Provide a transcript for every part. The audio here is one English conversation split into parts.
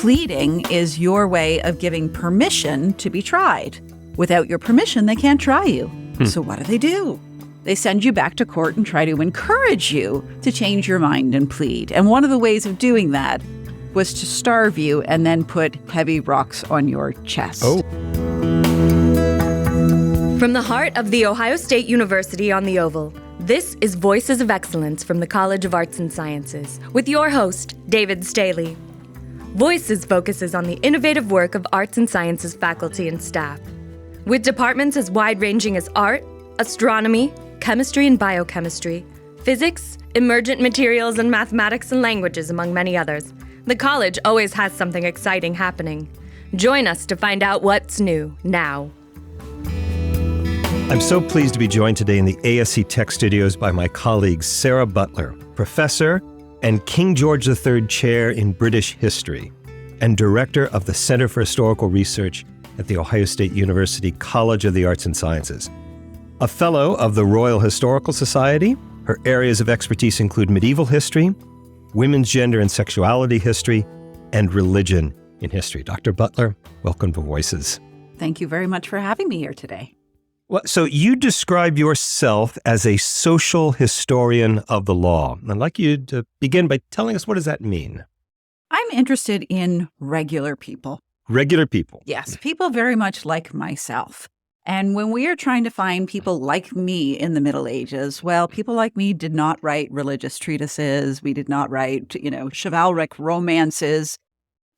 Pleading is your way of giving permission to be tried. Without your permission, they can't try you. So what do? They send you back to court and try to encourage you to change your mind and plead. And one of the ways of doing that was to starve you and then put heavy rocks on your chest. Oh. From the heart of The Ohio State University on the Oval, this is Voices of Excellence from the College of Arts and Sciences, with your host, David Staley. Voices focuses on the innovative work of arts and sciences faculty and staff, with departments as wide-ranging as art, astronomy, chemistry and biochemistry, physics, emergent materials, and mathematics and languages, among many others. The college always has something exciting happening. Join us to find out what's new now. I'm so pleased to be joined today in the ASC Tech Studios by my colleague Sara Butler, professor and King George III Chair in British History and director of the Center for Historical Research at The Ohio State University College of the Arts and Sciences. A fellow of the Royal Historical Society, her areas of expertise include medieval history, women's gender and sexuality history, and religion in history. Dr. Butler, welcome to Voices. Thank you very much for having me here today. Well, so you describe yourself as a social historian of the law. I'd like you to begin by telling us, what does that mean? I'm interested in regular people. Regular people. Yes, people very much like myself. And when we are trying to find people like me in the Middle Ages, well, people like me did not write religious treatises. We did not write, chivalric romances,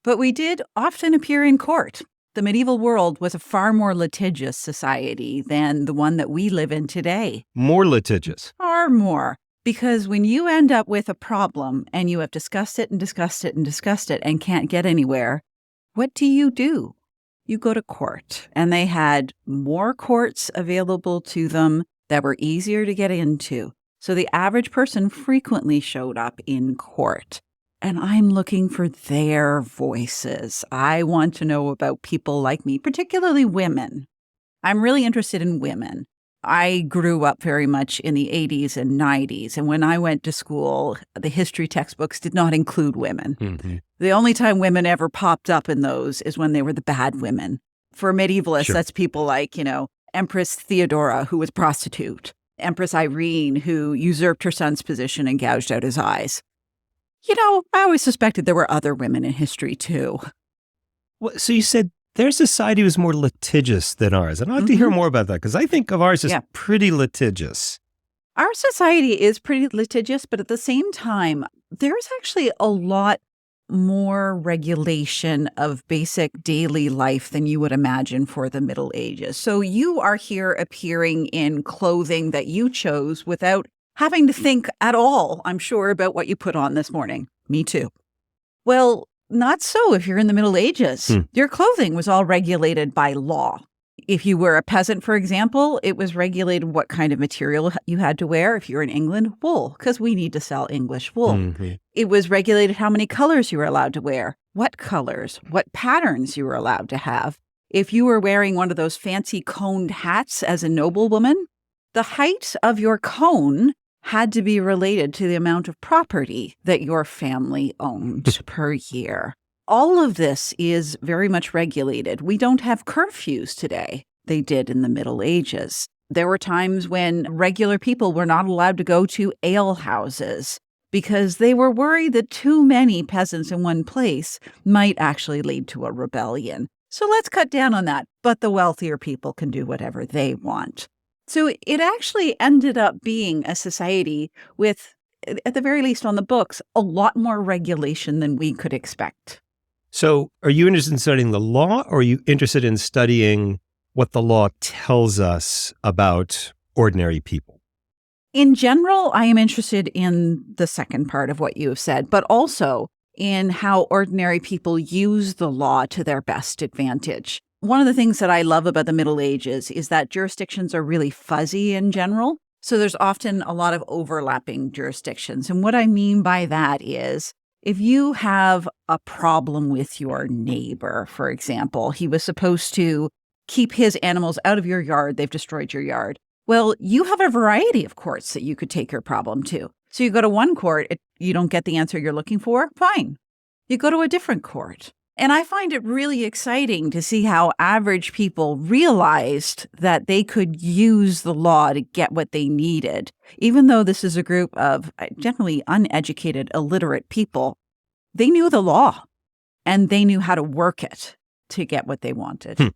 but we did often appear in court. The medieval world was a far more litigious society than the one that we live in today. More litigious. Far more. Because when you end up with a problem and you have discussed it and discussed it and discussed it and can't get anywhere, what do? You go to court, and they had more courts available to them that were easier to get into. So the average person frequently showed up in court. And I'm looking for their voices. I want to know about people like me, particularly women. I'm really interested in women. I grew up very much in the 80s and 90s. And when I went to school, the history textbooks did not include women. Mm-hmm. The only time women ever popped up in those is when they were the bad women. For medievalists, That's people like, Empress Theodora, who was a prostitute. Empress Irene, who usurped her son's position and gouged out his eyes. I always suspected there were other women in history, too. Well, so you said their society was more litigious than ours. And I'd like to hear more about that, because I think of ours as pretty litigious. Our society is pretty litigious, but at the same time, there's actually a lot more regulation of basic daily life than you would imagine for the Middle Ages. So you are here appearing in clothing that you chose without having to think at all, I'm sure, about what you put on this morning. Me too. Well, not so if you're in the Middle Ages. Your clothing was all regulated by law. If you were a peasant, for example, it was regulated what kind of material you had to wear. If you're in England, wool, because we need to sell English wool. Mm-hmm. It was regulated how many colors you were allowed to wear, what colors, what patterns you were allowed to have. If you were wearing one of those fancy coned hats as a noblewoman, the height of your cone had to be related to the amount of property that your family owned per year. All of this is very much regulated. We don't have curfews today. They did in the Middle Ages. There were times when regular people were not allowed to go to alehouses because they were worried that too many peasants in one place might actually lead to a rebellion. So let's cut down on that. But the wealthier people can do whatever they want. So it actually ended up being a society with, at the very least on the books, a lot more regulation than we could expect. So are you interested in studying the law, or are you interested in studying what the law tells us about ordinary people? In general, I am interested in the second part of what you have said, but also in how ordinary people use the law to their best advantage. One of the things that I love about the Middle Ages is that jurisdictions are really fuzzy in general. So there's often a lot of overlapping jurisdictions. And what I mean by that is, if you have a problem with your neighbor, for example, he was supposed to keep his animals out of your yard, they've destroyed your yard. Well, you have a variety of courts that you could take your problem to. So you go to one court, you don't get the answer you're looking for, fine. You go to a different court. And I find it really exciting to see how average people realized that they could use the law to get what they needed. Even though this is a group of generally uneducated, illiterate people, they knew the law and they knew how to work it to get what they wanted.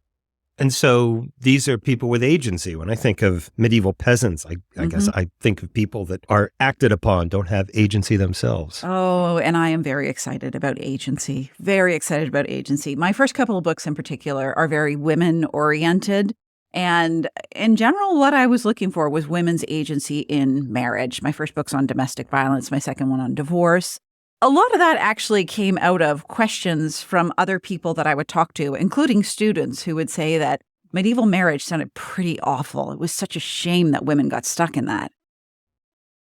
And so these are people with agency. When I think of medieval peasants, I guess I think of people that are acted upon, don't have agency themselves. Oh, and I am very excited about agency. Very excited about agency. My first couple of books in particular are very women-oriented. And in general, what I was looking for was women's agency in marriage. My first book's on domestic violence, my second one on divorce. A lot of that actually came out of questions from other people that I would talk to, including students who would say that medieval marriage sounded pretty awful. It was such a shame that women got stuck in that.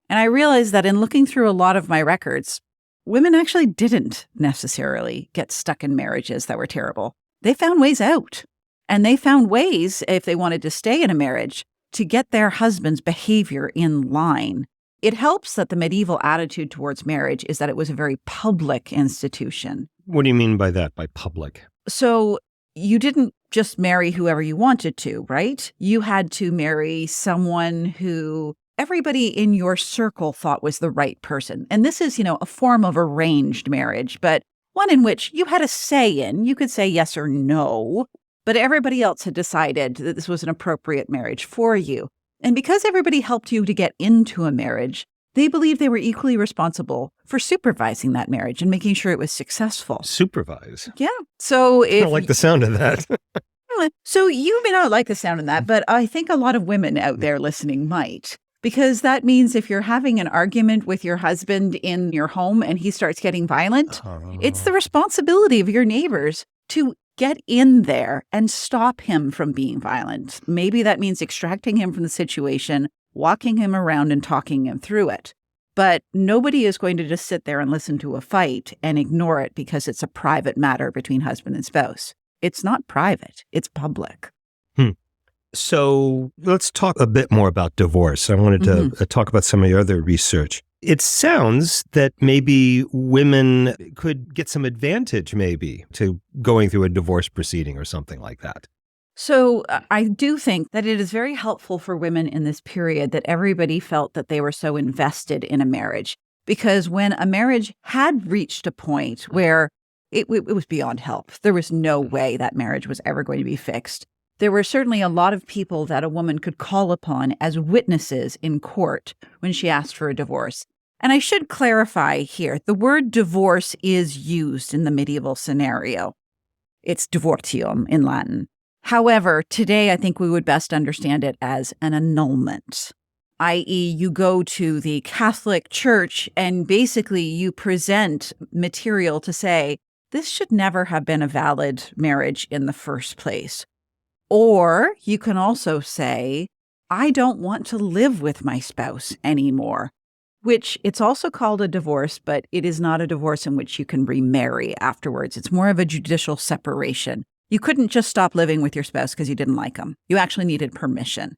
And I realized that in looking through a lot of my records, women actually didn't necessarily get stuck in marriages that were terrible. They found ways out. And they found ways, if they wanted to stay in a marriage, to get their husband's behavior in line. It helps that the medieval attitude towards marriage is that it was a very public institution. What do you mean by that, by public? So you didn't just marry whoever you wanted to, right? You had to marry someone who everybody in your circle thought was the right person. And this is, a form of arranged marriage, but one in which you had a say in. You could say yes or no, but everybody else had decided that this was an appropriate marriage for you. And because everybody helped you to get into a marriage, they believed they were equally responsible for supervising that marriage and making sure it was successful. Supervise? Yeah. So I don't like the sound of that. So you may not like the sound of that, but I think a lot of women out there listening might. Because that means if you're having an argument with your husband in your home and he starts getting violent, it's the responsibility of your neighbors to get in there and stop him from being violent. Maybe that means extracting him from the situation, walking him around and talking him through it. But nobody is going to just sit there and listen to a fight and ignore it because it's a private matter between husband and spouse. It's not private. It's public. So let's talk a bit more about divorce. I wanted to talk about some of your other research. It sounds that maybe women could get some advantage maybe to going through a divorce proceeding or something like that. So I do think that it is very helpful for women in this period that everybody felt that they were so invested in a marriage. Because when a marriage had reached a point where it was beyond help, there was no way that marriage was ever going to be fixed. There were certainly a lot of people that a woman could call upon as witnesses in court when she asked for a divorce. And I should clarify here, the word divorce is used in the medieval scenario. It's divortium in Latin. However, today I think we would best understand it as an annulment, i.e. you go to the Catholic Church and basically you present material to say, this should never have been a valid marriage in the first place. Or you can also say, I don't want to live with my spouse anymore, which it's also called a divorce, but it is not a divorce in which you can remarry afterwards. It's more of a judicial separation. You couldn't just stop living with your spouse because you didn't like him. You actually needed permission.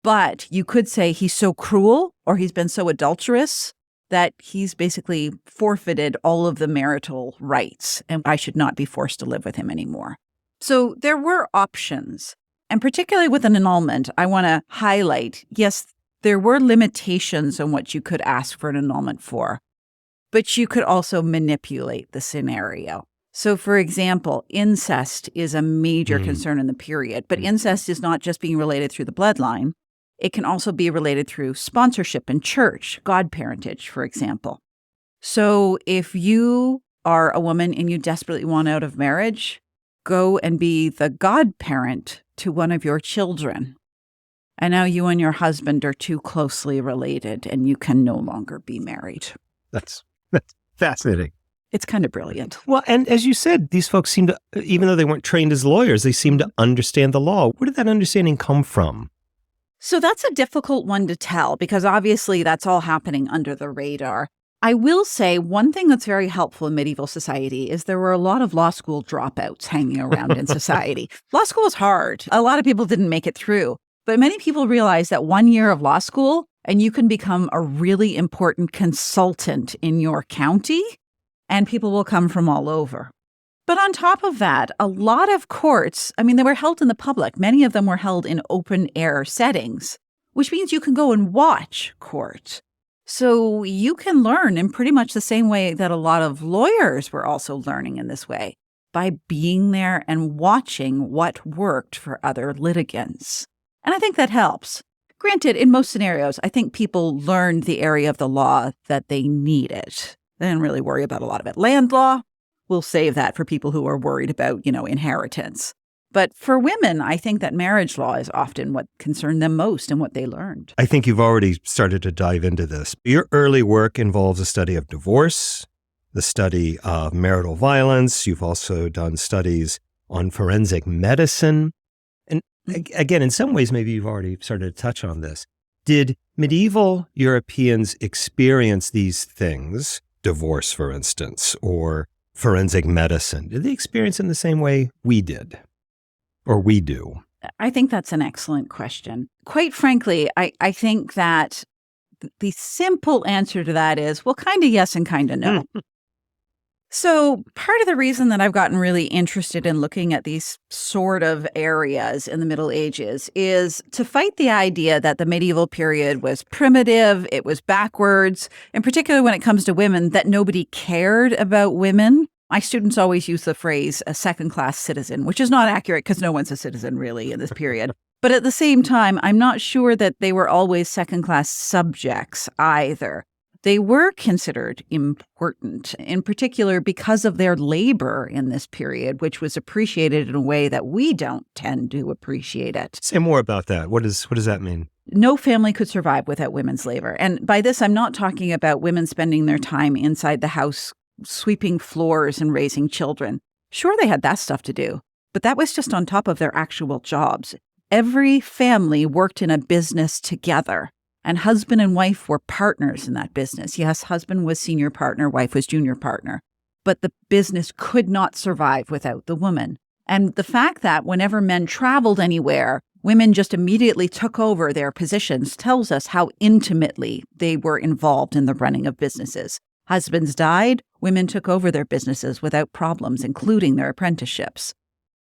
But you could say he's so cruel or he's been so adulterous that he's basically forfeited all of the marital rights and I should not be forced to live with him anymore. So there were options. And particularly with an annulment, I want to highlight, yes, there were limitations on what you could ask for an annulment for, but you could also manipulate the scenario. So, for example, incest is a major concern in the period, but incest is not just being related through the bloodline. It can also be related through sponsorship in church, godparentage, for example. So if you are a woman and you desperately want out of marriage, go and be the godparent to one of your children. And now you and your husband are too closely related and you can no longer be married. That's fascinating. It's kind of brilliant. Well, and as you said, these folks seem to, even though they weren't trained as lawyers, they seem to understand the law. Where did that understanding come from? So that's a difficult one to tell because obviously that's all happening under the radar. I will say one thing that's very helpful in medieval society is there were a lot of law school dropouts hanging around in society. Law school is hard. A lot of people didn't make it through, but many people realize that 1 year of law school and you can become a really important consultant in your county and people will come from all over. But on top of that, a lot of courts, I mean, they were held in the public. Many of them were held in open air settings, which means you can go and watch court. So you can learn in pretty much the same way that a lot of lawyers were also learning in this way, by being there and watching what worked for other litigants. And I think that helps. Granted, in most scenarios, I think people learned the area of the law that they needed. They didn't really worry about a lot of it. Land law, we'll save that for people who are worried about, inheritance. But for women, I think that marriage law is often what concerned them most and what they learned. I think you've already started to dive into this. Your early work involves a study of divorce, the study of marital violence. You've also done studies on forensic medicine. And again, in some ways, maybe you've already started to touch on this. Did medieval Europeans experience these things, divorce, for instance, or forensic medicine? Did they experience it in the same way we did, or we do? I think that's an excellent question. Quite frankly, I think that the simple answer to that is, well, kind of yes and kind of no. So part of the reason that I've gotten really interested in looking at these sort of areas in the Middle Ages is to fight the idea that the medieval period was primitive, it was backwards, in particular when it comes to women, that nobody cared about women. My students always use the phrase a second-class citizen, which is not accurate because no one's a citizen really in this period. But at the same time, I'm not sure that they were always second-class subjects either. They were considered important, in particular because of their labor in this period, which was appreciated in a way that we don't tend to appreciate it. Say more about that. What does that mean? No family could survive without women's labor. And by this, I'm not talking about women spending their time inside the house, sweeping floors and raising children. Sure, they had that stuff to do, but that was just on top of their actual jobs. Every family worked in a business together. And husband and wife were partners in that business. Yes, husband was senior partner, wife was junior partner. But the business could not survive without the woman. And the fact that whenever men traveled anywhere, women just immediately took over their positions tells us how intimately they were involved in the running of businesses. Husbands died, women took over their businesses without problems, including their apprenticeships.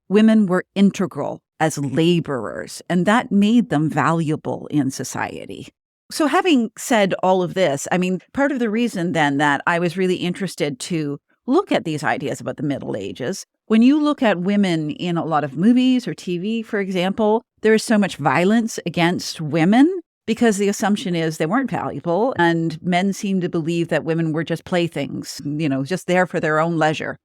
Women were integral as laborers, and that made them valuable in society. So having said all of this, I mean, part of the reason then that I was really interested to look at these ideas about the Middle Ages, when you look at women in a lot of movies or TV, for example, there is so much violence against women because the assumption is they weren't valuable, and men seem to believe that women were just playthings, just there for their own leisure.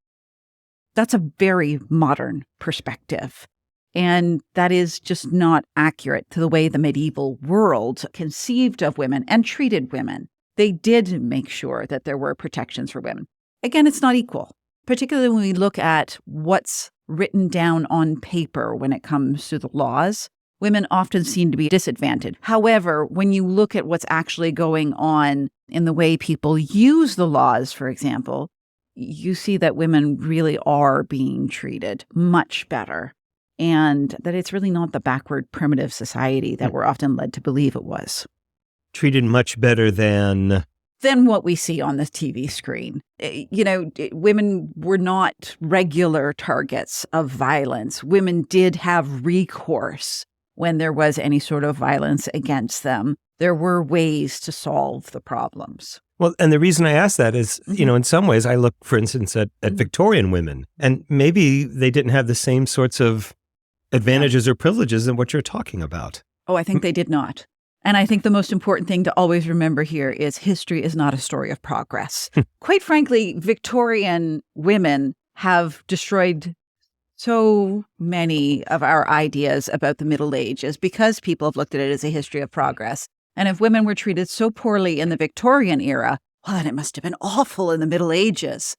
That's a very modern perspective. And that is just not accurate to the way the medieval world conceived of women and treated women. They did make sure that there were protections for women. Again, it's not equal, particularly when we look at what's written down on paper when it comes to the laws. Women often seem to be disadvantaged. However, when you look at what's actually going on in the way people use the laws, for example, you see that women really are being treated much better. And that it's really not the backward, primitive society that we're often led to believe it was. Treated much better than what we see on the TV screen. Women were not regular targets of violence. Women did have recourse when there was any sort of violence against them. There were ways to solve the problems. Well, and the reason I ask that is, in some ways, I look, for instance, at Victorian women, and maybe they didn't have the same sorts of advantages or privileges than what you're talking about. Oh, I think they did not. And I think the most important thing to always remember here is history is not a story of progress. Quite frankly, Victorian women have destroyed so many of our ideas about the Middle Ages because people have looked at it as a history of progress. And if women were treated so poorly in the Victorian era, well, then it must have been awful in the Middle Ages.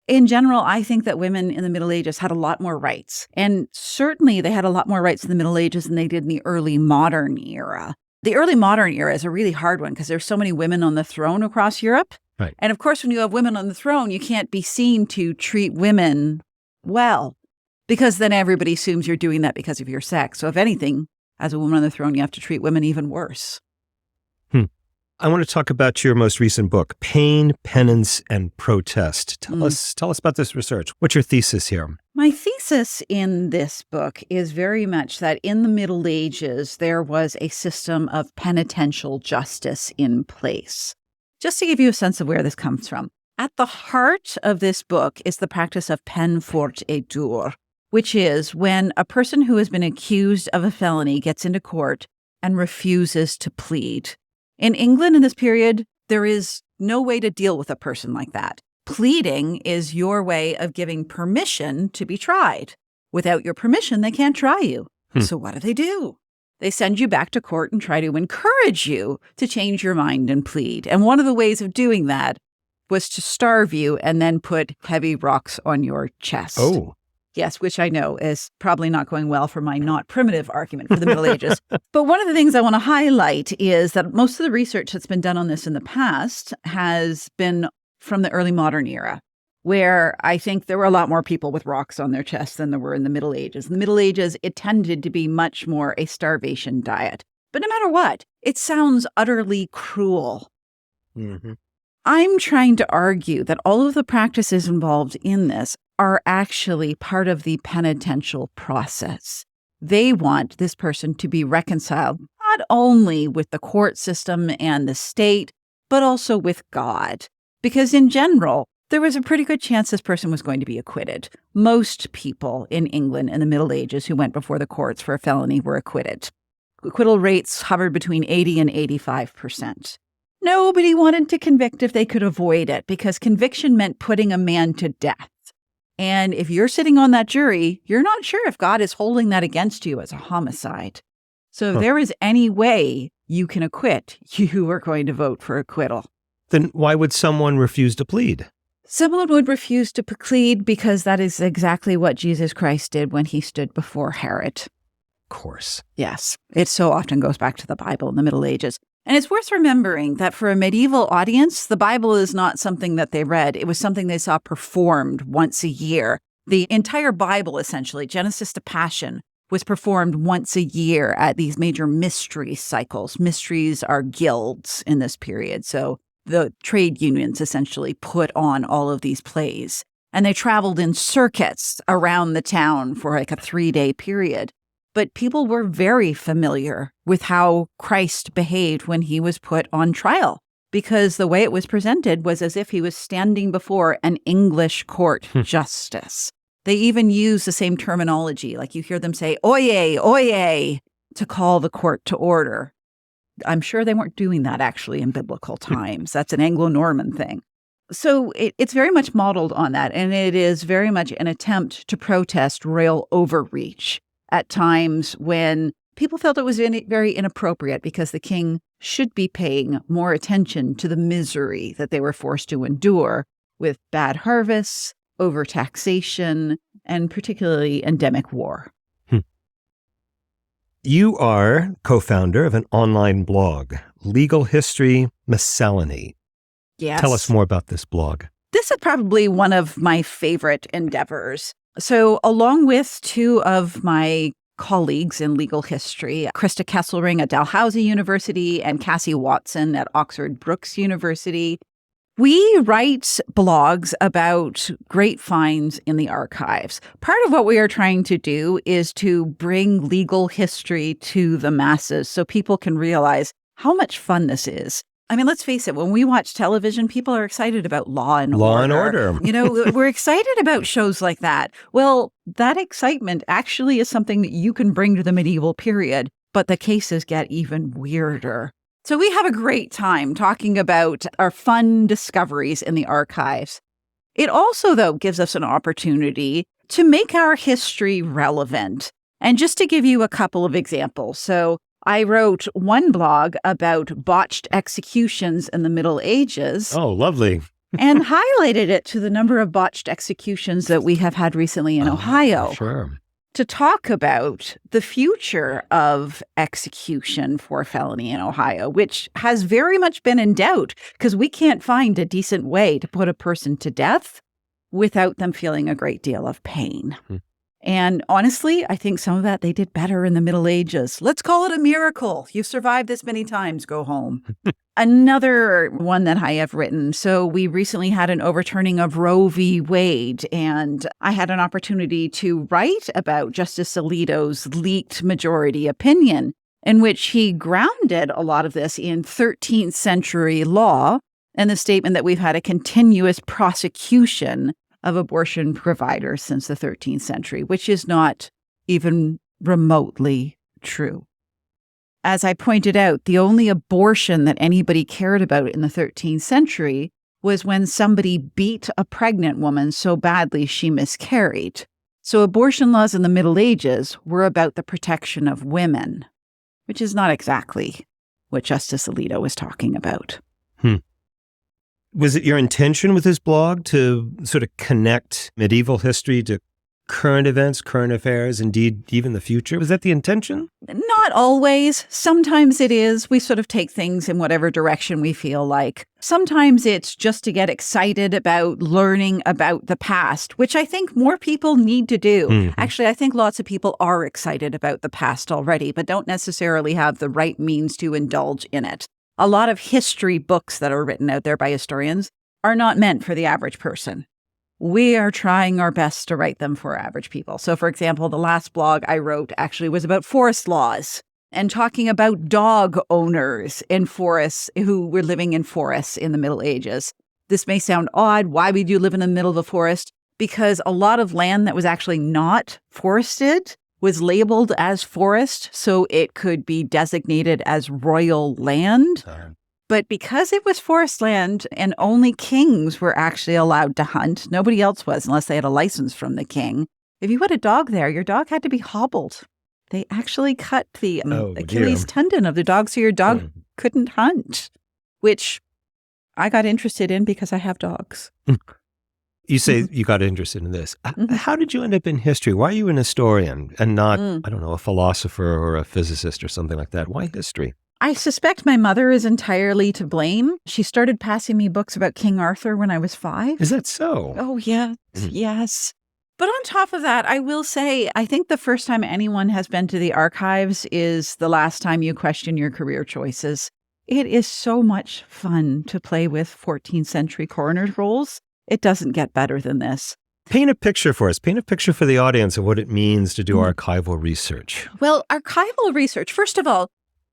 In general, I think that women in the Middle Ages had a lot more rights. And certainly they had a lot more rights in the Middle Ages than they did in the early modern era. The early modern era is a really hard one because there's so many women on the throne across Europe. Right. And of course, when you have women on the throne, you can't be seen to treat women well, because then everybody assumes you're doing that because of your sex. So if anything, as a woman on the throne, you have to treat women even worse. I want to talk about your most recent book, Pain, Penance, and Protest. Tell us about this research. What's your thesis here? My thesis in this book is very much that in the Middle Ages, there was a system of penitential justice in place. Just to give you a sense of where this comes from, at the heart of this book is the practice of peine forte et dure, which is when a person who has been accused of a felony gets into court and refuses to plead. In England in this period, there is no way to deal with a person like that. Pleading is your way of giving permission to be tried. Without your permission, they can't try you. So what do? They send you back to court and try to encourage you to change your mind and plead. And one of the ways of doing that was to starve you and then put heavy rocks on your chest. Oh. Yes, which I know is probably not going well for my not primitive argument for the Middle Ages. But one of the things I want to highlight is that most of the research that's been done on this in the past has been from the early modern era, where I think there were a lot more people with rocks on their chests than there were in the Middle Ages. In the Middle Ages, it tended to be much more a starvation diet. But no matter what, it sounds utterly cruel. Mm-hmm. I'm trying to argue that all of the practices involved in this are actually part of the penitential process. They want this person to be reconciled not only with the court system and the state, but also with God. Because in general, there was a pretty good chance this person was going to be acquitted. Most people in England in the Middle Ages who went before the courts for a felony were acquitted. Acquittal rates hovered between 80 and 85%. Nobody wanted to convict if they could avoid it, because conviction meant putting a man to death. And if you're sitting on that jury, you're not sure if God is holding that against you as a homicide. So if there is any way you can acquit, you are going to vote for acquittal. Then why would someone refuse to plead? Someone would refuse to plead because that is exactly what Jesus Christ did when he stood before Herod. Of course. Yes, it so often goes back to the Bible in the Middle Ages. And it's worth remembering that for a medieval audience, the Bible is not something that they read. It was something they saw performed once a year. The entire Bible, essentially, Genesis to Passion, was performed once a year at these major mystery cycles. Mysteries are guilds in this period. So the trade unions essentially put on all of these plays. And they traveled in circuits around the town for like a 3-day period. But people were very familiar with how Christ behaved when he was put on trial, because the way it was presented was as if he was standing before an English court justice. They even use the same terminology, like you hear them say, "Oyez, oyez," to call the court to order. I'm sure they weren't doing that actually in biblical times. That's an Anglo-Norman thing. So it's very much modeled on that, and it is very much an attempt to protest royal overreach at times when people felt it was very inappropriate because the king should be paying more attention to the misery that they were forced to endure with bad harvests, overtaxation, and particularly endemic war. You are co-founder of an online blog, Legal History Miscellany. Yes. Tell us more about this blog. This is probably one of my favorite endeavors. So along with two of my colleagues in legal history, Krista Kesselring at Dalhousie University and Cassie Watson at Oxford Brookes University, we write blogs about great finds in the archives. Part of what we are trying to do is to bring legal history to the masses so people can realize how much fun this is. I mean, let's face it, when we watch television, people are excited about Law and Order. Law and Order. You know, we're excited about shows like that. Well, that excitement actually is something that you can bring to the medieval period, but the cases get even weirder. So we have a great time talking about our fun discoveries in the archives. It also, though, gives us an opportunity to make our history relevant. And just to give you a couple of examples. So I wrote one blog about botched executions in the Middle Ages. Oh, lovely. And highlighted it to the number of botched executions that we have had recently in Ohio. Sure. To talk about the future of execution for felony in Ohio, which has very much been in doubt because we can't find a decent way to put a person to death without them feeling a great deal of pain. And honestly, I think some of that they did better in the Middle Ages. Let's call it a miracle. You've survived this many times, go home. Another one that I have written. So we recently had an overturning of Roe v. Wade, and I had an opportunity to write about Justice Alito's leaked majority opinion, in which he grounded a lot of this in 13th century law and the statement that we've had a continuous prosecution of abortion providers since the 13th century, which is not even remotely true. As I pointed out, the only abortion that anybody cared about in the 13th century was when somebody beat a pregnant woman so badly she miscarried. So abortion laws in the Middle Ages were about the protection of women, which is not exactly what Justice Alito was talking about. Was it your intention with this blog to sort of connect medieval history to current events, current affairs, indeed, even the future? Was that the intention? Not always. Sometimes it is. We sort of take things in whatever direction we feel like. Sometimes it's just to get excited about learning about the past, which I think more people need to do. Mm-hmm. Actually, I think lots of people are excited about the past already, but don't necessarily have the right means to indulge in it. A lot of history books that are written out there by historians are not meant for the average person. We are trying our best to write them for average people. So, for example, the last blog I wrote actually was about forest laws and talking about dog owners in forests who were living in forests in the Middle Ages. This may sound odd. Why would you live in the middle of a forest? Because a lot of land that was actually not forested was labeled as forest, so it could be designated as royal land. But because it was forest land and only kings were actually allowed to hunt, nobody else was unless they had a license from the king. If you had a dog there, your dog had to be hobbled. They actually cut the Achilles tendon of the dog so your dog couldn't hunt, which I got interested in because I have dogs. You say you got interested in this. How did you end up in history? Why are you an historian and not, I don't know, a philosopher or a physicist or something like that? Why history? I suspect my mother is entirely to blame. She started passing me books about King Arthur when I was 5. Is that so? Oh, yes, yes. But on top of that, I will say, I think the first time anyone has been to the archives is the last time you question your career choices. It is so much fun to play with 14th century coroner's rolls. It doesn't get better than this. Paint a picture for us. Paint a picture for the audience of what it means to do archival research. Well, archival research, first of all,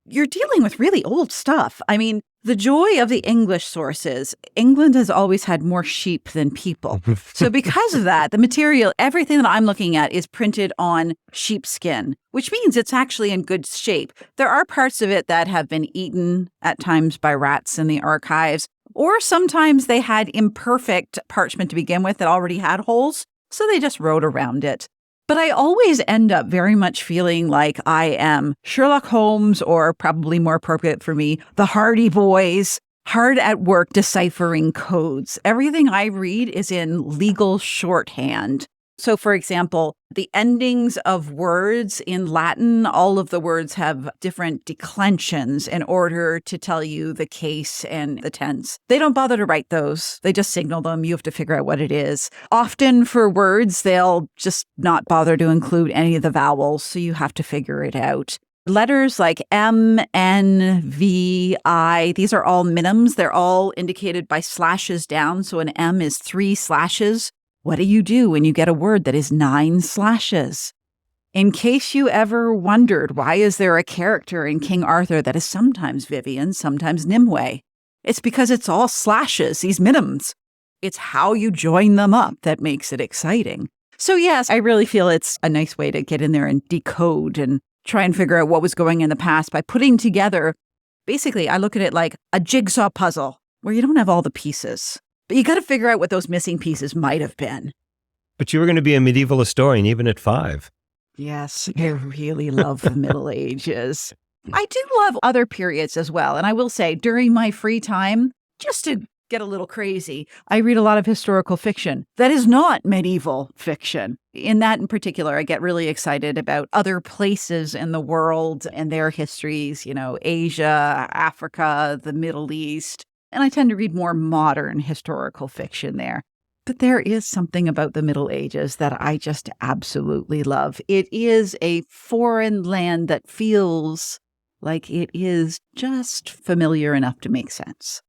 you're dealing with really old stuff. I mean, the joy of the English sources, England has always had more sheep than people. So because of that, the material, everything that I'm looking at is printed on sheepskin, which means it's actually in good shape. There are parts of it that have been eaten at times by rats in the archives, or sometimes they had imperfect parchment to begin with that already had holes, so they just wrote around it. But I always end up very much feeling like I am Sherlock Holmes, or probably more appropriate for me, the Hardy Boys, hard at work deciphering codes. Everything I read is in legal shorthand. So, for example, the endings of words in Latin, all of the words have different declensions in order to tell you the case and the tense. They don't bother to write those. They just signal them. You have to figure out what it is. Often for words, they'll just not bother to include any of the vowels, so you have to figure it out. Letters like M, N, V, I, these are all minims. They're all indicated by slashes down. So an M is 3 slashes. What do you do when you get a word that is 9 slashes? In case you ever wondered, why is there a character in King Arthur that is sometimes Vivian, sometimes Nimue? It's because it's all slashes, these minims. It's how you join them up that makes it exciting. So yes, I really feel it's a nice way to get in there and decode and try and figure out what was going in the past by putting together, basically, I look at it like a jigsaw puzzle where you don't have all the pieces. But you got to figure out what those missing pieces might have been. But you were going to be a medieval historian even at 5. Yes, I really love the Middle Ages. I do love other periods as well. And I will say, during my free time, just to get a little crazy, I read a lot of historical fiction that is not medieval fiction. In that in particular, I get really excited about other places in the world and their histories, Asia, Africa, the Middle East. And I tend to read more modern historical fiction there. But there is something about the Middle Ages that I just absolutely love. It is a foreign land that feels like it is just familiar enough to make sense.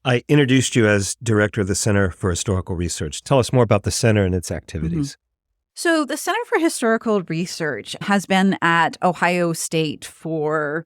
I introduced you as director of the Center for Historical Research. Tell us more about the center and its activities. So the Center for Historical Research has been at Ohio State for,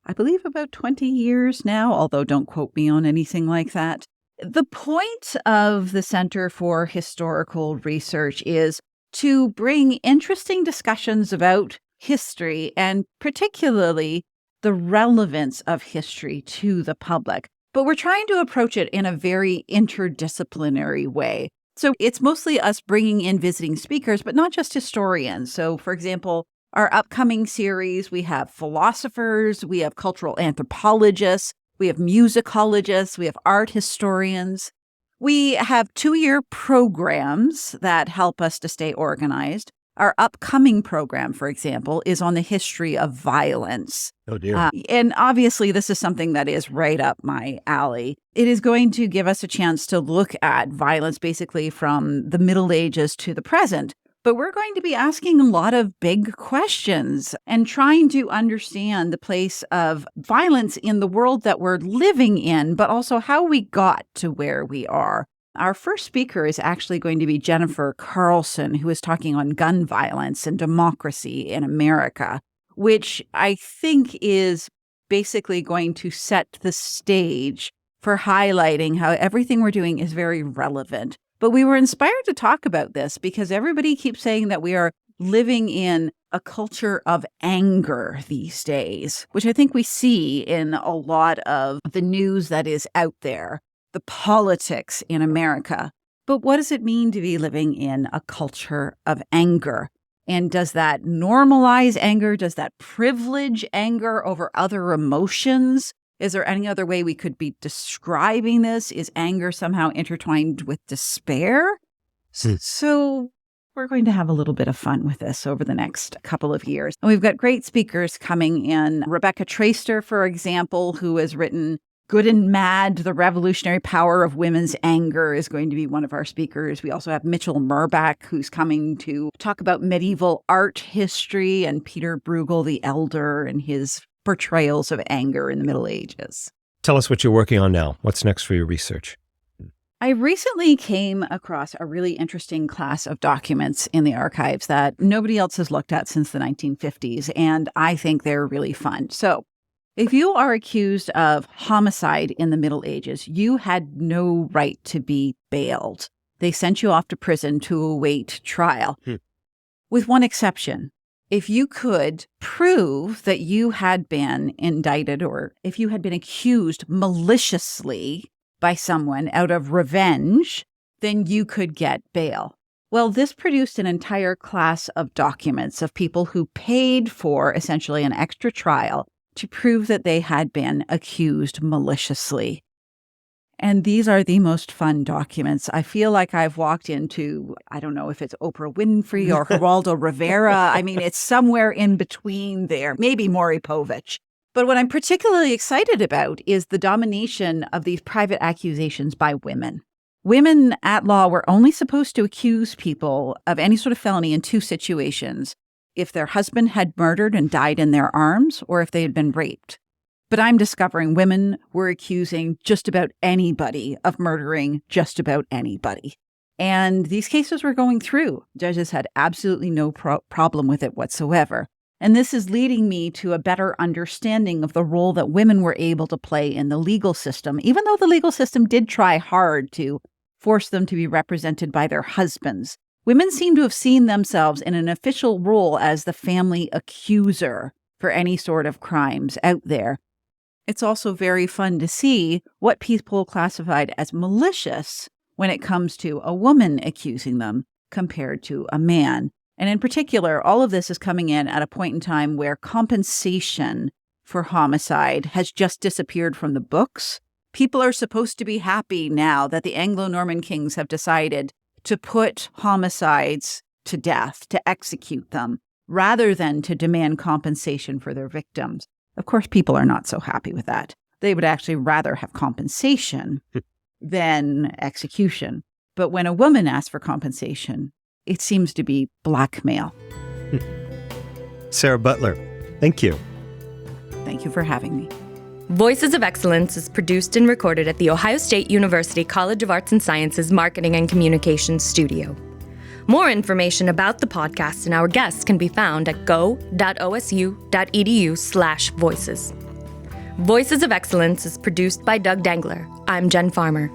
I believe, about 20 years now, although don't quote me on anything like that. The point of the Center for Historical Research is to bring interesting discussions about history and particularly the relevance of history to the public. But we're trying to approach it in a very interdisciplinary way. So it's mostly us bringing in visiting speakers, but not just historians. So, for example, our upcoming series, we have philosophers, we have cultural anthropologists, we have musicologists, we have art historians. We have 2-year programs that help us to stay organized. Our upcoming program, for example, is on the history of violence. Oh, dear. And obviously, this is something that is right up my alley. It is going to give us a chance to look at violence basically from the Middle Ages to the present. But we're going to be asking a lot of big questions and trying to understand the place of violence in the world that we're living in, but also how we got to where we are. Our first speaker is actually going to be Jennifer Carlson, who is talking on gun violence and democracy in America, which I think is basically going to set the stage for highlighting how everything we're doing is very relevant. But we were inspired to talk about this because everybody keeps saying that we are living in a culture of anger these days, which I think we see in a lot of the news that is out there, the politics in America. But what does it mean to be living in a culture of anger? And does that normalize anger? Does that privilege anger over other emotions? Is there any other way we could be describing this? Is anger somehow intertwined with despair? So we're going to have a little bit of fun with this over the next couple of years. And we've got great speakers coming in. Rebecca Traister, for example, who has written Good and Mad, The Revolutionary Power of Women's Anger, is going to be one of our speakers. We also have Mitchell Murbach, who's coming to talk about medieval art history, and Peter Bruegel the Elder and his portrayals of anger in the Middle Ages. Tell us what you're working on now. What's next for your research? I recently came across a really interesting class of documents in the archives that nobody else has looked at since the 1950s, and I think they're really fun. So, if you are accused of homicide in the Middle Ages, you had no right to be bailed. They sent you off to prison to await trial, with one exception. If you could prove that you had been indicted or if you had been accused maliciously by someone out of revenge, then you could get bail. Well, this produced an entire class of documents of people who paid for essentially an extra trial to prove that they had been accused maliciously. And these are the most fun documents. I feel like I've walked into, I don't know if it's Oprah Winfrey or Geraldo Rivera. I mean, it's somewhere in between there, maybe Maury Povich. But what I'm particularly excited about is the domination of these private accusations by women. Women at law were only supposed to accuse people of any sort of felony in 2 situations: if their husband had murdered and died in their arms, or if they had been raped. But I'm discovering women were accusing just about anybody of murdering just about anybody. And these cases were going through. Judges had absolutely no problem with it whatsoever. And this is leading me to a better understanding of the role that women were able to play in the legal system, even though the legal system did try hard to force them to be represented by their husbands. Women seem to have seen themselves in an official role as the family accuser for any sort of crimes out there. It's also very fun to see what people classified as malicious when it comes to a woman accusing them compared to a man. And in particular, all of this is coming in at a point in time where compensation for homicide has just disappeared from the books. People are supposed to be happy now that the Anglo-Norman kings have decided to put homicides to death, to execute them, rather than to demand compensation for their victims. Of course, people are not so happy with that. They would actually rather have compensation than execution. But when a woman asks for compensation, it seems to be blackmail. Sara Butler, thank you. Thank you for having me. Voices of Excellence is produced and recorded at The Ohio State University College of Arts and Sciences Marketing and Communications Studio. More information about the podcast and our guests can be found at go.osu.edu/voices. Voices of Excellence is produced by Doug Dangler. I'm Jen Farmer.